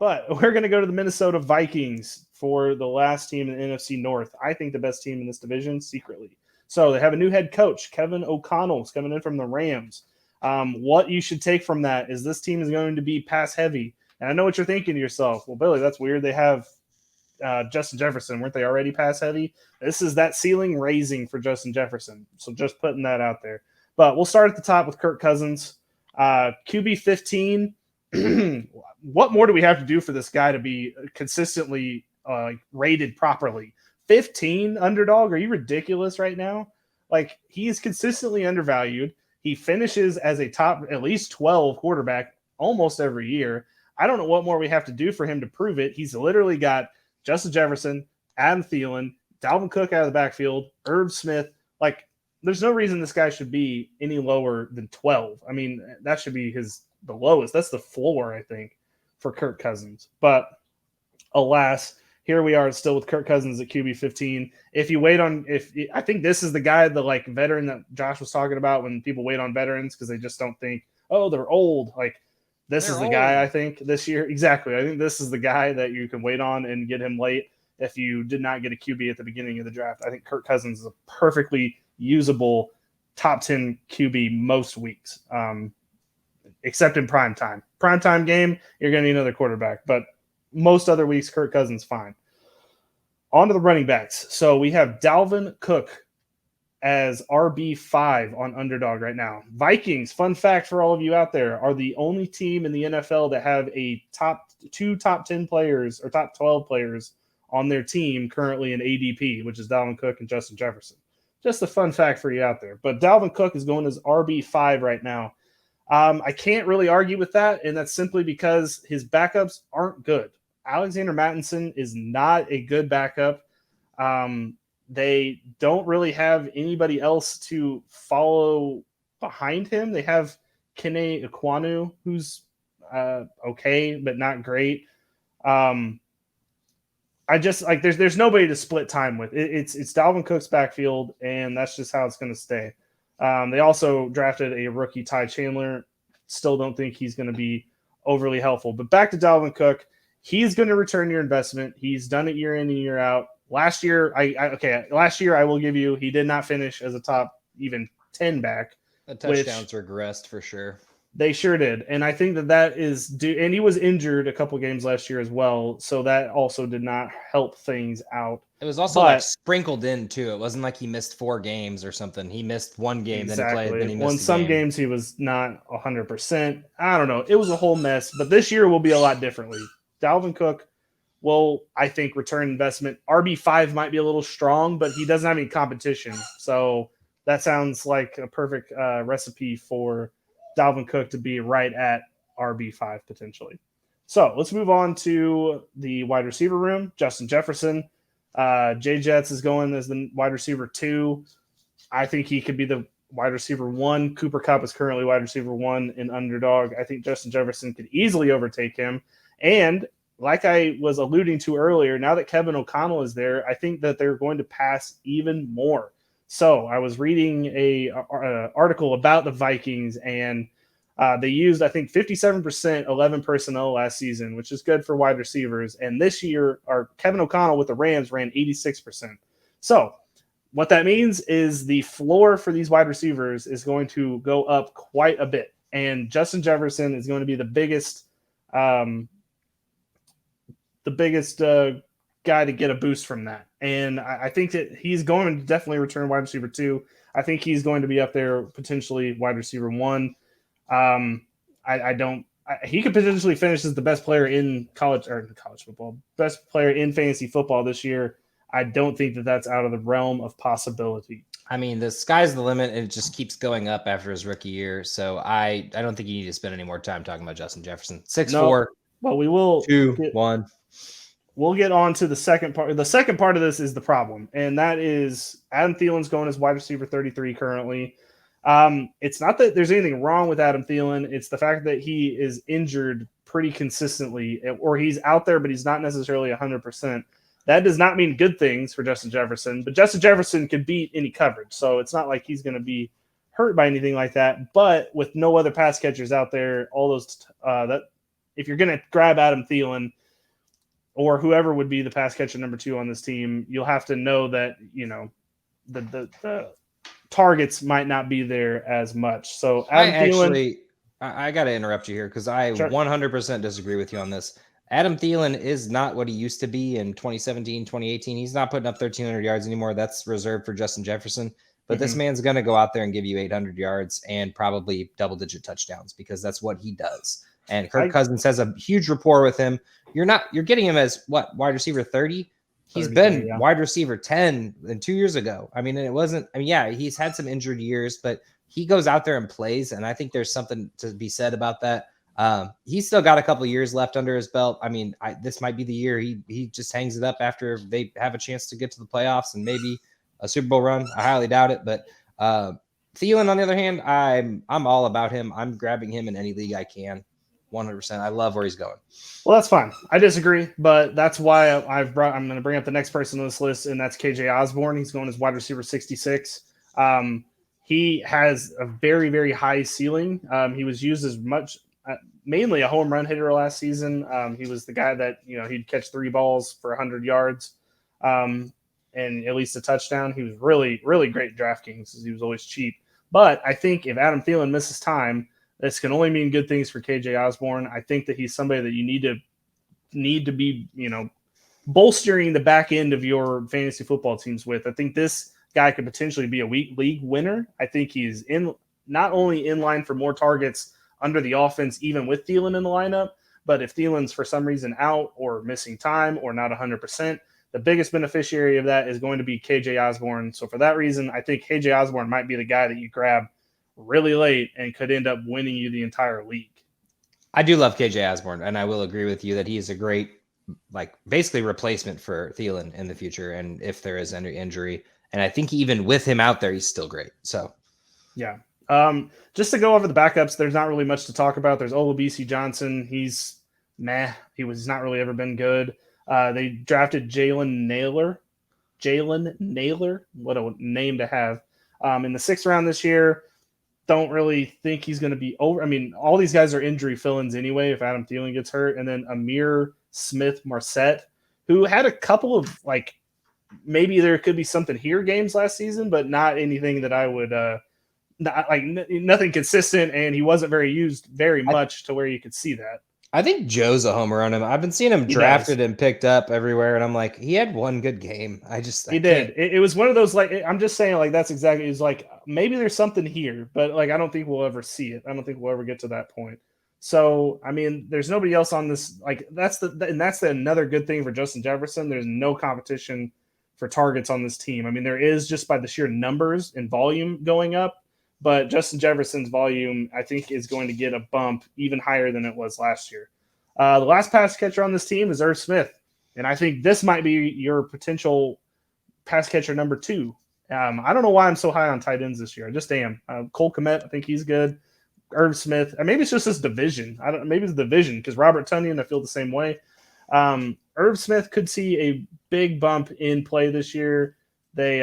But we're going to go to the Minnesota Vikings for the last team in the NFC North. I think the best team in this division secretly. So they have a new head coach, Kevin O'Connell's coming in from the Rams. What you should take from that is this team is going to be pass heavy. And I know what you're thinking to yourself. Well, Billy, that's weird. They have Justin Jefferson. Weren't they already pass heavy? This is that ceiling raising for Justin Jefferson. So just putting that out there. But we'll start at the top with Kirk Cousins. QB 15. What more do we have to do for this guy to be consistently rated properly? 15 underdog? Are you ridiculous right now? Like, he is consistently undervalued. He finishes as a top at least 12 quarterback almost every year. I don't know what more we have to do for him to prove it. He's literally got Justin Jefferson, Adam Thielen, Dalvin Cook out of the backfield, Irv Smith. Like, there's no reason this guy should be any lower than 12. I mean, that should be the lowest. That's the floor, I think, for Kirk Cousins. But alas, here we are still with Kirk Cousins at QB 15. I think this is the guy, the like veteran that Josh was talking about when people wait on veterans because they just don't think, oh, they're old. Like, this is the guy, I think, this year. Exactly. I think this is the guy that you can wait on and get him late if you did not get a QB at the beginning of the draft. I think Kirk Cousins is a perfectly usable top 10 QB most weeks, except in prime time. Prime time game, you're going to need another quarterback. But most other weeks, Kirk Cousins, fine. On to the running backs. So we have Dalvin Cook as RB5 on Underdog right now. Vikings, fun fact for all of you out there, are the only team in the NFL that have two top 10 players or top 12 players on their team currently in ADP, which is Dalvin Cook and Justin Jefferson. Just a fun fact for you out there. But Dalvin Cook is going as RB5 right now. I can't really argue with that, and that's simply because his backups aren't good. Alexander Mattison is not a good backup. They don't really have anybody else to follow behind him. They have Kene Nwangwu, who's okay, but not great. I just like there's nobody to split time with. It's Dalvin Cook's backfield, and that's just how it's going to stay. They also drafted a rookie, Ty Chandler. Still don't think he's going to be overly helpful. But back to Dalvin Cook, he's going to return your investment. He's done it year in and year out. Last year, last year I will give you, he did not finish as a top even 10 back. The touchdowns regressed for sure. They sure did. And I think that is due, and he was injured a couple games last year as well, so that also did not help things out. It was also sprinkled in too. It wasn't like he missed 4 games or something. He missed one game, exactly. Then he played, then he missed some games he was not 100%. I don't know. It was a whole mess, but this year will be a lot differently. Dalvin Cook will, I think, return investment. RB5 might be a little strong, but he doesn't have any competition. So that sounds like a perfect recipe for Dalvin Cook to be right at RB5 potentially. So let's move on to the wide receiver room. Justin Jefferson. Jay Jets is going as the wide receiver 2. I think he could be the wide receiver 1. Cooper Kupp is currently wide receiver 1 in Underdog. I think Justin Jefferson could easily overtake him. And like I was alluding to earlier, now that Kevin O'Connell is there, I think that they're going to pass even more. So I was reading a article about the Vikings, and they used, I think, 57% 11 personnel last season, which is good for wide receivers. And this year, Kevin O'Connell with the Rams ran 86%. So what that means is the floor for these wide receivers is going to go up quite a bit. And Justin Jefferson is going to be the biggest guy to get a boost from that. And I think that he's going to definitely return wide receiver 2. I think he's going to be up there potentially wide receiver 1. He could potentially finish as the best player in college football, best player in fantasy football this year. I don't think that that's out of the realm of possibility. I mean, the sky's the limit, and it just keeps going up after his rookie year. So I don't think you need to spend any more time talking about Justin Jefferson. 6'4". Well, we will 2-1. We'll get on to the second part. The second part of this is the problem, and that is Adam Thielen's going as wide receiver 33 currently. It's not that there's anything wrong with Adam Thielen. It's the fact that he is injured pretty consistently, or he's out there, but he's not necessarily 100%. That does not mean good things for Justin Jefferson, but Justin Jefferson can beat any coverage. So it's not like he's going to be hurt by anything like that. But with no other pass catchers out there, all those if you're going to grab Adam Thielen or whoever would be the pass catcher number 2 on this team, you'll have to know that, the targets might not be there as much. So Adam Thielen, I got to interrupt you here because I 100% disagree with you on this. Adam Thielen is not what he used to be in 2017, 2018. He's not putting up 1,300 yards anymore. That's reserved for Justin Jefferson. But this man's going to go out there and give you 800 yards and probably double-digit touchdowns because that's what he does. And Kirk Cousins has a huge rapport with him. You're getting him as what, wide receiver 30? He's been wide receiver 10 2 years ago. I mean, he's had some injured years, but he goes out there and plays. And I think there's something to be said about that. He's still got a couple of years left under his belt. I mean, this might be the year he just hangs it up after they have a chance to get to the playoffs and maybe a Super Bowl run. I highly doubt it, but Thielen, on the other hand, I'm all about him. I'm grabbing him in any league I can. 100%. I love where he's going. Well, that's fine. I disagree, but that's why I'm going to bring up the next person on this list, and that's KJ Osborn. He's going as wide receiver 66. He has a very, very high ceiling. He was used as much, mainly a home run hitter last season. He was the guy that, he'd catch 3 balls for 100 yards and at least a touchdown. He was really, really great at DraftKings because he was always cheap. But I think if Adam Thielen misses time, this can only mean good things for KJ Osborn. I think that he's somebody that you need to be, bolstering the back end of your fantasy football teams with. I think this guy could potentially be a weak league winner. I think he's not only in line for more targets under the offense, even with Thielen in the lineup, but if Thielen's for some reason out or missing time or not 100%, the biggest beneficiary of that is going to be KJ Osborn. So for that reason, I think KJ Osborn might be the guy that you grab really late and could end up winning you the entire league. I do love KJ Osborn, and I will agree with you that he is a great, basically replacement for Thielen in the future. And if there is any injury, and I think even with him out there, he's still great. So, yeah. Just to go over the backups, there's not really much to talk about. There's Olabisi Johnson. He's meh. He's not really ever been good. They drafted Jalen Naylor. What a name to have. In the 6th round this year. Don't really think he's going to be over. I mean, all these guys are injury fill-ins anyway if Adam Thielen gets hurt. And then Amir Smith-Marset, who had a couple of, maybe there could be something here games last season, but not anything that I would nothing consistent, and he wasn't very used very much to where you could see that. I think Joe's a homer on him. I've been seeing him drafted and picked up everywhere, and I'm like, he had one good game. He did. It was one of those, I'm just saying, that's exactly, it's maybe there's something here, but I don't think we'll ever see it. I don't think we'll ever get to that point. So, I mean, there's nobody else on this. That's another good thing for Justin Jefferson. There's no competition for targets on this team. I mean, there is just by the sheer numbers and volume going up. But Justin Jefferson's volume, I think, is going to get a bump even higher than it was last year. The last pass catcher on this team is Irv Smith. And I think this might be your potential pass catcher number 2. I don't know why I'm so high on tight ends this year. I just am. Cole Kmet, I think he's good. Irv Smith. Maybe it's just this division. Maybe it's the division because Robert Tonyan, I feel the same way. Irv Smith could see a big bump in play this year. They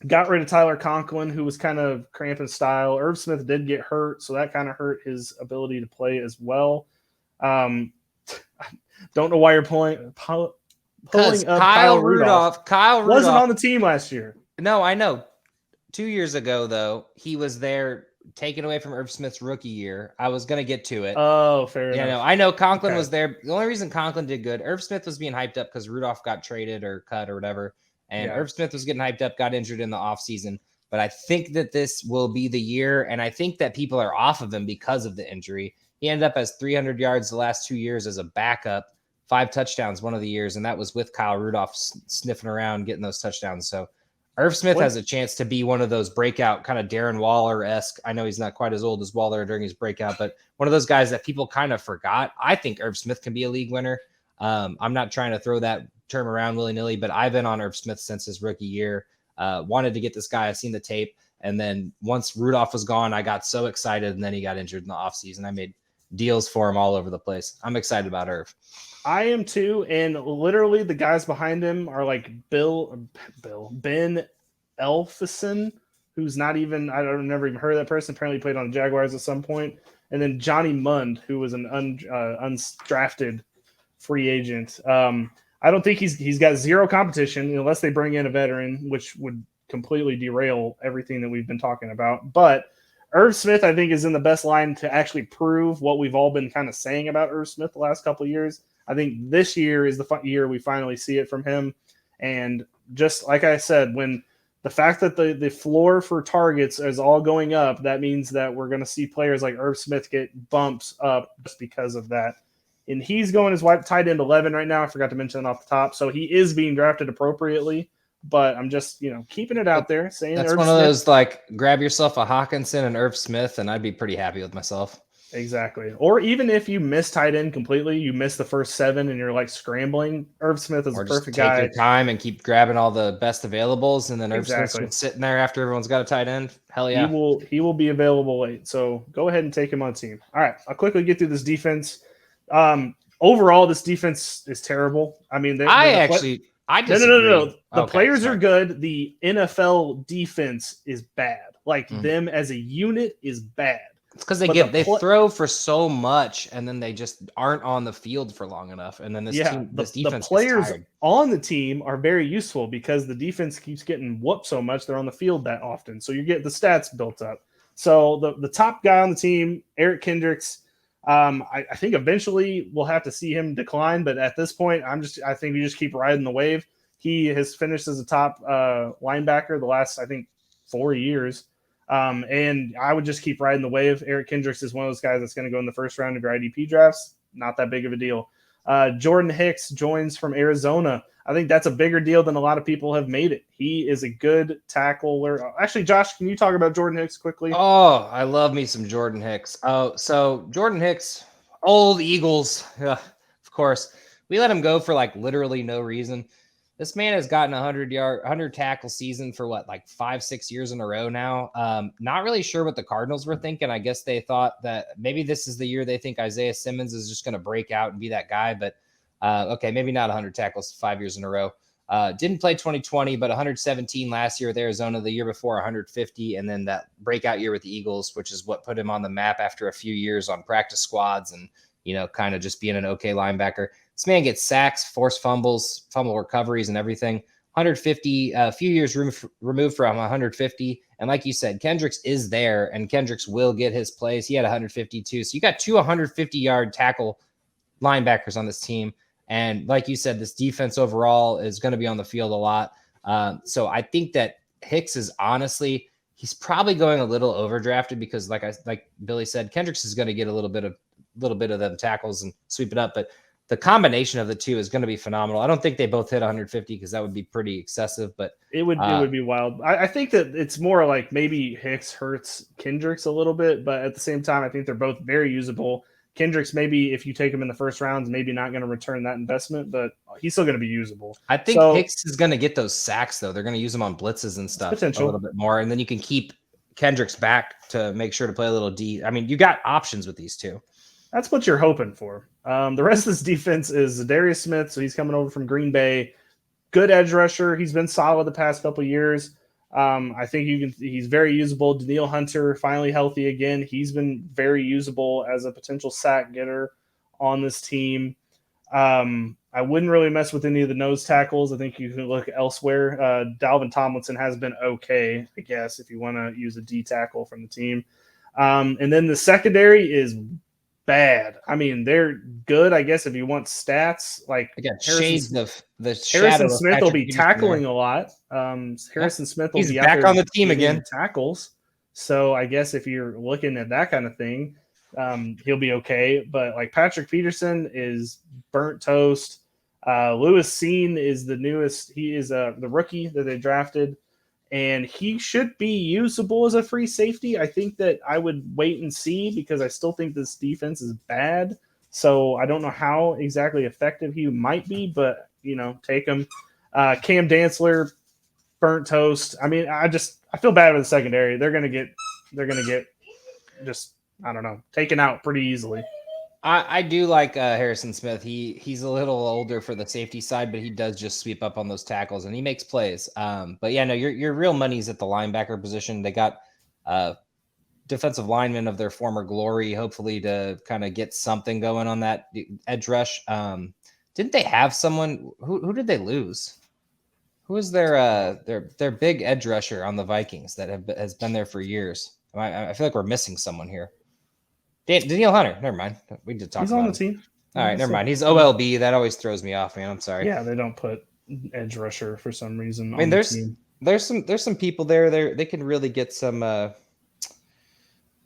got rid of Tyler Conklin, who was kind of cramping style. Irv Smith did get hurt, so that kind of hurt his ability to play as well. Don't know why you're pulling up Kyle Rudolph. Kyle Rudolph wasn't on the team last year. No, I know. 2 years ago, though, he was there taken away from Irv Smith's rookie year. I was going to get to it. Oh, fair enough. No, I know Conklin was there. The only reason Conklin did good, Irv Smith was being hyped up because Rudolph got traded or cut or whatever. And Irv Smith was getting hyped up, got injured in the offseason. But I think that this will be the year, and I think that people are off of him because of the injury. He ended up as 300 yards the last 2 years as a backup, 5 touchdowns one of the years, and that was with Kyle Rudolph sniffing around, getting those touchdowns. So Irv Smith has a chance to be one of those breakout kind of Darren Waller-esque. I know he's not quite as old as Waller during his breakout, but one of those guys that people kind of forgot. I think Irv Smith can be a league winner. I'm not trying to throw that term around willy-nilly, but I've been on Irv Smith since his rookie year. Wanted to get this guy. I've seen the tape. And then once Rudolph was gone, I got so excited, and then he got injured in the offseason. I made deals for him all over the place. I'm excited about Irv. I am too, and literally the guys behind him are like Ben Elfison, who's not even, I've never even heard of that person, apparently played on the Jaguars at some point. and then Johnny Mund, who was an undrafted free agent. I don't think he's got zero competition unless they bring in a veteran, which would completely derail everything that we've been talking about. But Irv Smith, I think, is in the best line to actually prove what we've all been kind of saying about Irv Smith the last couple of years. I think this year is the year we finally see it from him. And just like I said, when the fact that the floor for targets is all going up, that means that we're going to see players like Irv Smith get bumps up just because of that. And he's going as tight end 11 right now. I forgot to mention it off the top. So he is being drafted appropriately, but I'm just, keeping it out there saying that's Irv one Smith. of those, like, grab yourself a Hawkinson and Irv Smith, and I'd be pretty happy with myself. Exactly. Or even if you miss tight end completely, you miss the first 7 and you're like scrambling, Irv Smith is a perfect guy. Take your time and keep grabbing all the best availables, and then Irv Smith's just sitting there after everyone's got a tight end. Hell yeah. He will be available late. So go ahead and take him on team. All right. I'll quickly get through this defense. Overall, this defense is terrible. I mean, I disagree. No. The players are good. The NFL defense is bad. Like them as a unit is bad. It's because they throw for so much, and then they just aren't on the field for long enough. And then this defense, the players on the team are very useful because the defense keeps getting whooped so much. They're on the field that often, so you get the stats built up. So the top guy on the team, Eric Kendricks, I think eventually we'll have to see him decline, but at this point, I think you just keep riding the wave. He has finished as a top linebacker the last, I think, 4 years. And I would just keep riding the wave. Eric Kendricks is one of those guys that's going to go in the first round of your IDP drafts. Not that big of a deal. Jordan Hicks joins from Arizona. I think that's a bigger deal than a lot of people have made it. He is a good tackler. Actually, Josh, can you talk about Jordan Hicks quickly? Oh, I love me some Jordan Hicks. Oh, so Jordan Hicks, old Eagles. Of course, we let him go for like literally no reason. This man has gotten 100 tackle season for what, like 5-6 years in a row now. Not really sure what the Cardinals were thinking. I guess they thought that maybe this is the year they think Isaiah Simmons is just going to break out and be that guy. But okay, maybe not 100 tackles 5 years in a row. Didn't play 2020, but 117 last year with Arizona, the year before 150, and then that breakout year with the Eagles, which is what put him on the map after a few years on practice squads and, kind of just being an okay linebacker. This man gets sacks, forced fumbles, fumble recoveries, and everything. 150, a few years removed from 150. And like you said, Kendricks is there, and Kendricks will get his plays. He had 152. So you got 2 150-yard tackle linebackers on this team. And like you said, this defense overall is going to be on the field a lot. So I think that Hicks is honestly, he's probably going a little overdrafted because like Billy said, Kendricks is going to get a little bit of them tackles and sweep it up. But the combination of the two is going to be phenomenal. I don't think they both hit 150 because that would be pretty excessive, but it would be wild. I think that it's more like maybe Hicks hurts Kendricks a little bit, but at the same time, I think they're both very usable. Kendricks, maybe if you take him in the first rounds, maybe not going to return that investment, but he's still going to be usable. I think Hicks is going to get those sacks, though. They're going to use him on blitzes and stuff a little bit more, and then you can keep Kendricks back to make sure to play a little D. I mean, you got options with these two. That's what you're hoping for. The rest of this defense is Za'Darius Smith, so he's coming over from Green Bay. Good edge rusher. He's been solid the past couple of years. I think he's very usable. Danielle Hunter, finally healthy again. He's been very usable as a potential sack getter on this team. I wouldn't really mess with any of the nose tackles. I think you can look elsewhere. Dalvin Tomlinson has been okay, I guess, if you want to use a D tackle from the team. And then the secondary is bad. I mean, they're good, I guess, if you want stats. Like Harrison Smith will be tackling a lot. Harrison Smith will be back out there on the team again. Tackles. So I guess if you're looking at that kind of thing, he'll be okay. But like Patrick Peterson is burnt toast. Lewis Cine is the newest. He is the rookie that they drafted. And he should be usable as a free safety. I think that I would wait and see because I still think this defense is bad. So I don't know how exactly effective he might be, but, take him. Cam Dantzler, burnt toast. I mean, I feel bad with the secondary. They're going to get just, I don't know, taken out pretty easily. I do like Harrison Smith. He's a little older for the safety side, but he does just sweep up on those tackles and he makes plays. But yeah, no, your real money's at the linebacker position. They got defensive linemen of their former glory, hopefully to kind of get something going on that edge rush. Didn't they have someone? Who did they lose? Who is their big edge rusher on the Vikings that has been there for years? I feel like we're missing someone here. Danielle Hunter. Never mind. We did talk. He's about on him. the team. All right, never mind. He's OLB. That always throws me off, man. I'm sorry. Yeah, they don't put edge rusher for some reason. I mean, there's some people there. They can really get some.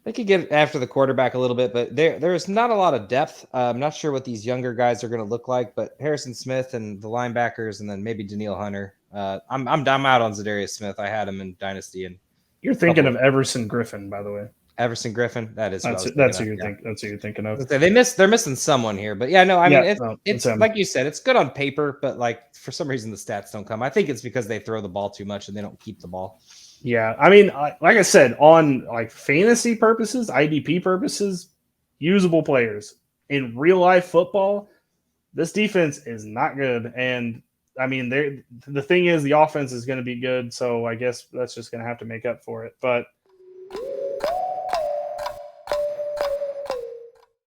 They could get after the quarterback a little bit, but there's not a lot of depth. I'm not sure what these younger guys are going to look like, but Harrison Smith and the linebackers, and then maybe Danielle Hunter. I'm out on Za'Darius Smith. I had him in Dynasty, and you're thinking of Everson Griffin, by the way. Everson Griffin. That's who you're thinking of. They're missing someone here, but yeah, no, I mean it's like you said, it's good on paper, but like for some reason the stats don't come. I think it's because they throw the ball too much and they don't keep the ball. Yeah, I mean, like I said, on like fantasy purposes, IDP purposes, usable players. In real life football, this defense is not good, and I mean, the thing is, the offense is going to be good, so I guess that's just going to have to make up for it. But